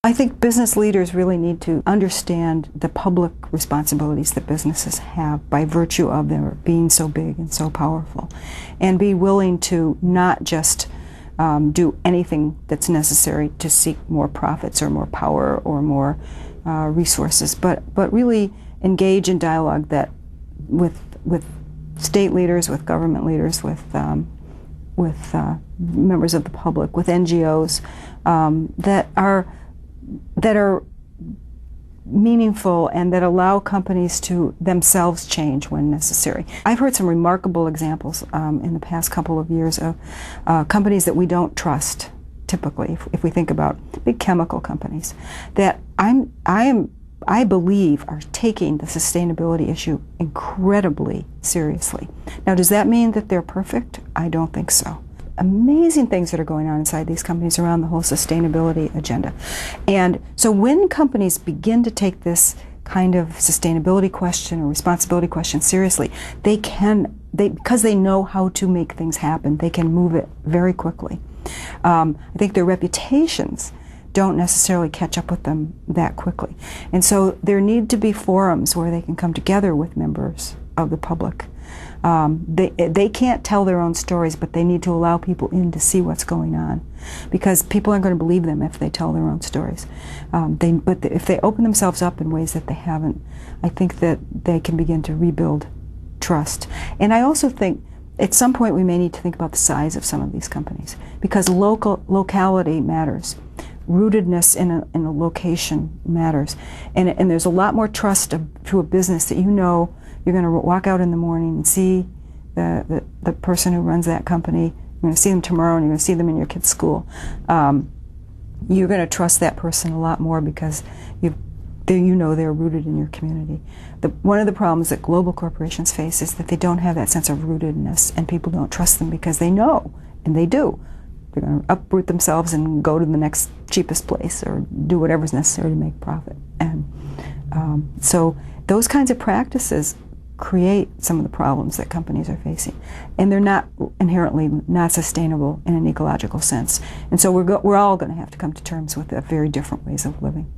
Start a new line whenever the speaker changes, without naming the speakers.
I think business leaders really need to understand the public responsibilities that businesses have by virtue of their being so big and so powerful, and be willing to not just do anything that's necessary to seek more profits or more power or more resources, but really engage in dialogue that with state leaders, with government leaders, with members of the public, with NGOs that are meaningful and that allow companies to themselves change when necessary. I've heard some remarkable examples in the past couple of years of companies that we don't trust, typically, if we think about big chemical companies, that I believe are taking the sustainability issue incredibly seriously. Now, does that mean that they're perfect? I don't think so. Amazing things that are going on inside these companies around the whole sustainability agenda. And so when companies begin to take this kind of sustainability question or responsibility question seriously, because they know how to make things happen, they can move it very quickly. I think their reputations don't necessarily catch up with them that quickly. And so there need to be forums where they can come together with members of the public. They can't tell their own stories, but they need to allow people in to see what's going on, because people aren't going to believe them if they tell their own stories. But if they open themselves up in ways that they haven't, I think that they can begin to rebuild trust. And I also think at some point we may need to think about the size of some of these companies, because locality matters. Rootedness in a location matters. And there's a lot more trust to a business that you know you're going to walk out in the morning and see the person who runs that company. You're going to see them tomorrow, and you're going to see them in your kid's school. You're going to trust that person a lot more because you know they're rooted in your community. One of the problems that global corporations face is that they don't have that sense of rootedness, and people don't trust them because they know, and they do. They're going to uproot themselves and go to the next cheapest place or do whatever's necessary to make profit. And so those kinds of practices create some of the problems that companies are facing, and they're not inherently not sustainable in an ecological sense. And so we're all going to have to come to terms with very different ways of living.